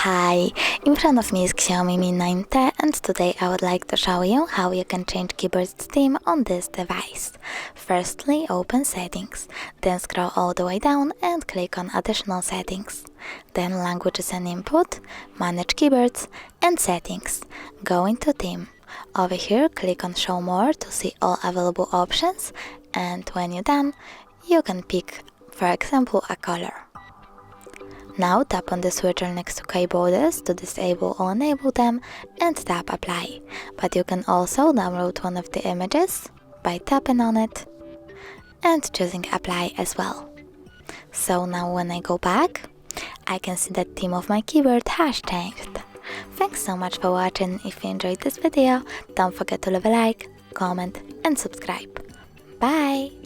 Hi, in front of me is Xiaomi Mi 9T, and today I would like to show you how you can change keyboard theme on this device. Firstly, open Settings, then scroll all the way down and click on Additional Settings. Then Languages and Input, Manage Keyboards, and Settings. Go into Theme. Over here, click on Show More to see all available options, and when you're done, you can pick, for example, a color. Now tap on the switcher next to keyboards to disable or enable them and tap Apply. But you can also download one of the images by tapping on it and choosing Apply as well. So now when I go back, I can see that theme of my keyboard has changed. Thanks so much for watching. If you enjoyed this video, don't forget to leave a like, comment and subscribe. Bye!